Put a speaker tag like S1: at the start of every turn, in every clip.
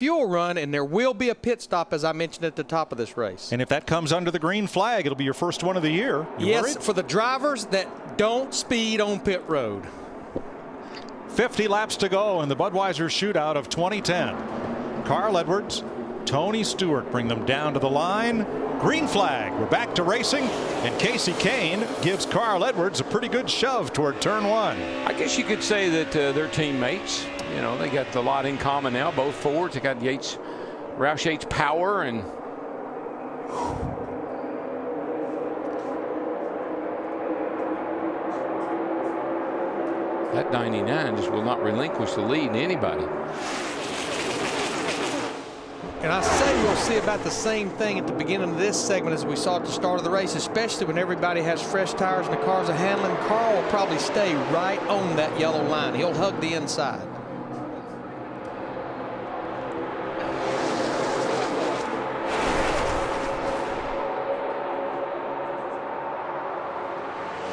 S1: fuel run, and there will be a pit stop, as I mentioned at the top of this race.
S2: And if that comes under the green flag, it'll be your first one of the year.
S1: Yes,
S2: worried?
S1: for the drivers that don't speed on pit road.
S2: 50 laps to go in the Budweiser Shootout of 2010. Carl Edwards, Tony Stewart bring them down to the line. Green flag. We're back to racing, and Kasey Kahne gives Carl Edwards a pretty good shove toward turn one.
S3: I guess you could say that they're teammates. You know, they got a lot in common now. Both Fords. They got Roush Yates power, and that 99 just will not relinquish the lead to anybody.
S1: And I say we'll see about the same thing at the beginning of this segment as we saw at the start of the race, especially when everybody has fresh tires and the cars are handling. Carl will probably stay right on that yellow line. He'll hug the inside.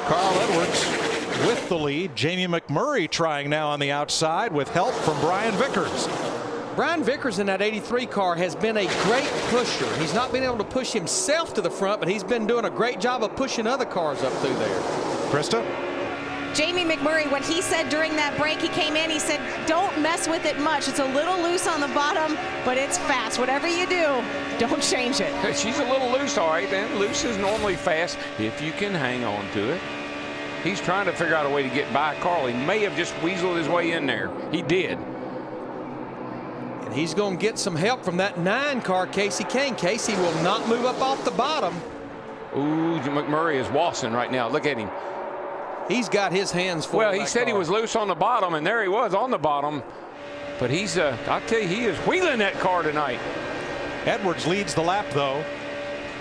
S2: Carl Edwards with the lead. Jamie McMurray trying now on the outside with help from Brian Vickers.
S1: Brian Vickers in that 83 car has been a great pusher. He's not been able to push himself to the front, but he's been doing a great job of pushing other cars up through there.
S2: Krista?
S4: Jamie McMurray, what he said during that break, he came in, he said, don't mess with it much. It's a little loose on the bottom, but it's fast. Whatever you do, don't change it.
S3: She's a little loose, all right, and loose is normally fast if you can hang on to it. He's trying to figure out a way to get by Carl. He may have just weaseled his way in there. He did.
S1: And he's going to get some help from that 9 car, Kasey Kahne. Kasey will not move up off the bottom.
S3: Ooh, McMurray is waltzing right now. Look at him.
S1: He's got his hands full.
S3: Well, he said he was loose on the bottom, and there he was on the bottom. But he's, I'll tell you, he is wheeling that car tonight.
S2: Edwards leads the lap, though.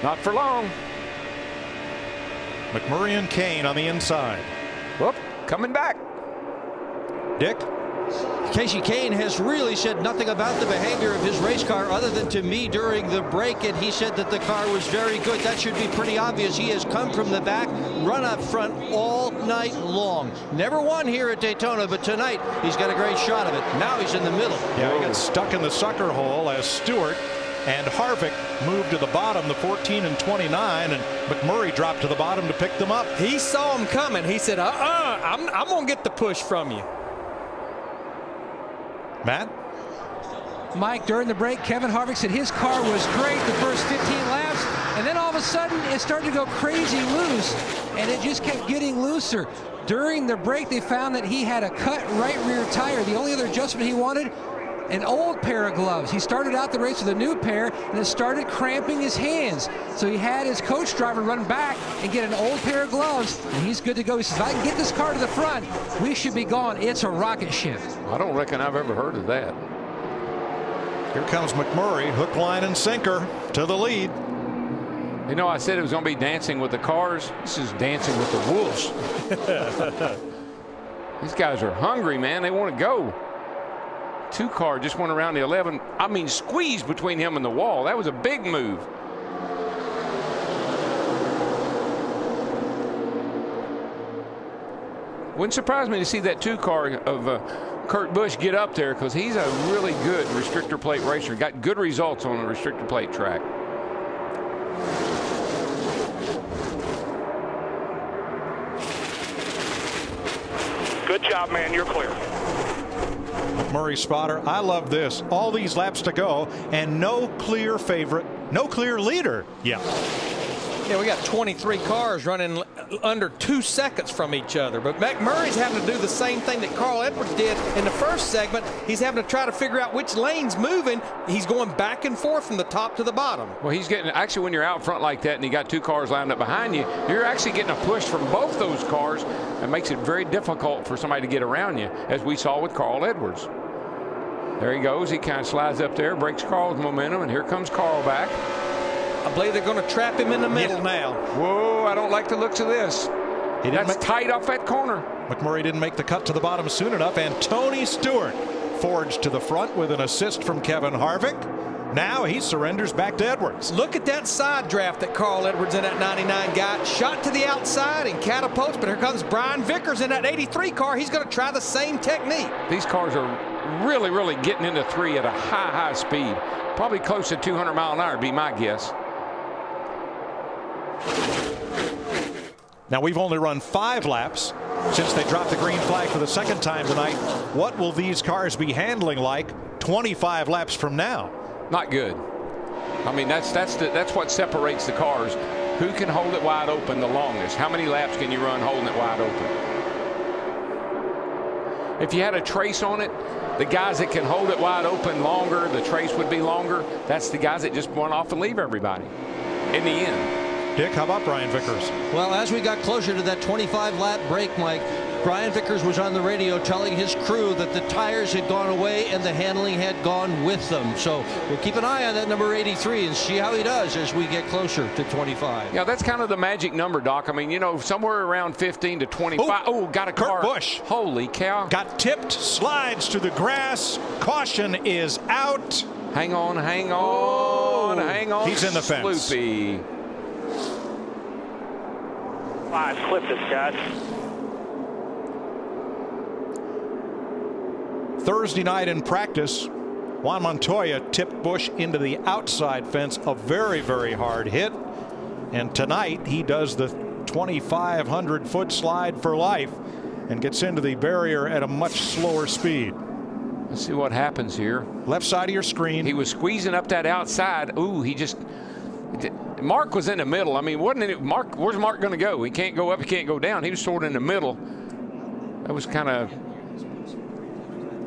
S3: Not for long.
S2: McMurray and Kahne on the inside.
S3: Whoop, coming back.
S2: Dick?
S5: Kasey Kahne has really said nothing about the behavior of his race car other than to me during the break, and he said that the car was very good. That should be pretty obvious. He has come from the back, run up front all night long. Never won here at Daytona, but tonight he's got a great shot of it. Now he's in the middle.
S2: Yeah, he got stuck in the sucker hole as Stewart and Harvick moved to the bottom, the 14 and 29, and McMurray dropped to the bottom to pick them up.
S1: He saw him coming. He said, I'm going to get the push from you.
S2: Matt?
S6: Mike, during the break, Kevin Harvick said his car was great the first 15 laps, and then all of a sudden it started to go crazy loose, and it just kept getting looser. During the break, they found that he had a cut right rear tire. The only other adjustment he wanted, an old pair of gloves. He started out the race with a new pair, and it started cramping his hands. So he had his coach driver run back and get an old pair of gloves, and he's good to go. He says, if I can get this car to the front, we should be gone. It's a rocket ship.
S3: I don't reckon I've ever heard of that.
S2: Here comes McMurray, hook, line, and sinker to the lead.
S3: You know, I said it was going to be dancing with the cars. This is dancing with the wolves. These guys are hungry, man. They want to go. 2 car just went around the 11. I mean, squeezed between him and the wall. That was a big move. Wouldn't surprise me to see that 2 car of Kurt Busch get up there, because he's a really good restrictor plate racer. Got good results on a restrictor plate track.
S7: Good job, man. You're clear.
S2: McMurray spotter. I love this. All these laps to go, and no clear favorite, no clear leader. Yeah.
S1: Yeah, we got 23 cars running under 2 seconds from each other. But McMurray's having to do the same thing that Carl Edwards did in the first segment. He's having to try to figure out which lane's moving. He's going back and forth from the top to the bottom.
S3: Well, he's getting, actually, when you're out front like that and you got 2 cars lined up behind you, you're actually getting a push from both those cars. It makes it very difficult for somebody to get around you, as we saw with Carl Edwards. There he goes. He kind of slides up there, breaks Carl's momentum, and here comes Carl back.
S1: I believe they're going to trap him in the middle now.
S3: Whoa, I don't like the looks of this. That's tight off that corner.
S2: McMurray didn't make the cut to the bottom soon enough, and Tony Stewart forged to the front with an assist from Kevin Harvick. Now he surrenders back to Edwards.
S1: Look at that side draft that Carl Edwards in that 99 got. Shot to the outside and catapults, but here comes Brian Vickers in that 83 car. He's going to try the same technique.
S3: These cars are really, really getting into 3 at a high speed. Probably close to 200 miles an hour would be my guess.
S2: Now we've only run 5 laps since they dropped the green flag for the second time tonight. What will these cars be handling like 25 laps from now? Not good.
S3: I mean, that's what separates the cars. Who can hold it wide open the longest? How many laps can you run holding it wide open? If you had a trace on it, the guys that can hold it wide open longer, the trace would be longer. That's the guys that just run off and leave everybody in the end.
S2: Dick, how about Brian Vickers?
S5: Well, as we got closer to that 25-lap break, Mike, Brian Vickers was on the radio telling his crew that the tires had gone away and the handling had gone with them. So we'll keep an eye on that number 83 and see how he does as we get closer to 25.
S3: Yeah, that's kind of the magic number, Doc. I mean, you know, somewhere around 15 to 25. Oh, got a car.
S2: Kurt Busch.
S3: Holy cow.
S2: Got tipped, slides to the grass. Caution is out.
S3: Hang on, hang on, hang on.
S2: He's in the fence.
S3: Sloopy.
S7: 5, clip this, guys.
S2: Thursday night in practice, Juan Montoya tipped Busch into the outside fence, a very, very hard hit. And tonight he does the 2,500-foot slide for life and gets into the barrier at a much slower speed.
S3: Let's see what happens here.
S2: Left side of your screen.
S3: He was squeezing up that outside. Ooh, he just... Mark was in the middle. I mean, wasn't it? Mark, where's Mark going to go? He can't go up, he can't go down. He was sort of in the middle. That was kind of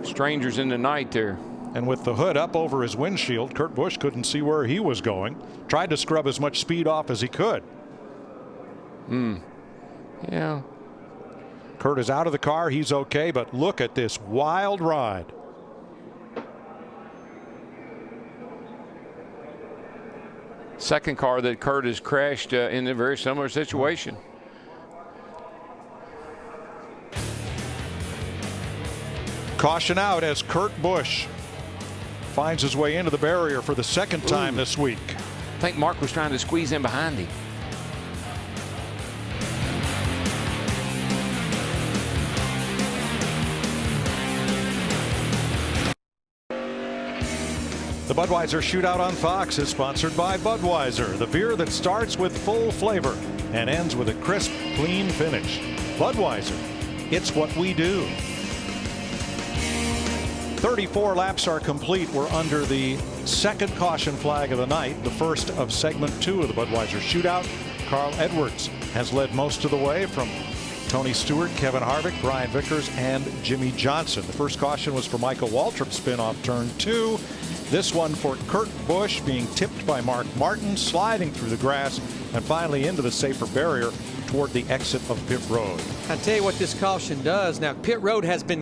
S3: strangers in the night there.
S2: And with the hood up over his windshield, Kurt Busch couldn't see where he was going. Tried to scrub as much speed off as he could.
S3: Yeah.
S2: Kurt is out of the car. He's okay, but look at this wild ride.
S3: Second car that Kurt has crashed in a very similar situation.
S2: Caution out as Kurt Busch finds his way into the barrier for the second time this week.
S3: I think Mark was trying to squeeze in behind him.
S2: The Budweiser Shootout on Fox is sponsored by Budweiser, the beer that starts with full flavor and ends with a crisp, clean finish. Budweiser, it's what we do. 34 laps are complete. We're under the second caution flag of the night, the first of segment 2 of the Budweiser Shootout. Carl Edwards has led most of the way from Tony Stewart, Kevin Harvick, Brian Vickers, and Jimmy Johnson. The first caution was for Michael Waltrip, spin off turn 2. This one for Kurt Busch, being tipped by Mark Martin, sliding through the grass, and finally into the safer barrier toward the exit of pit road.
S1: I tell you what this caution does. Now, pit road has been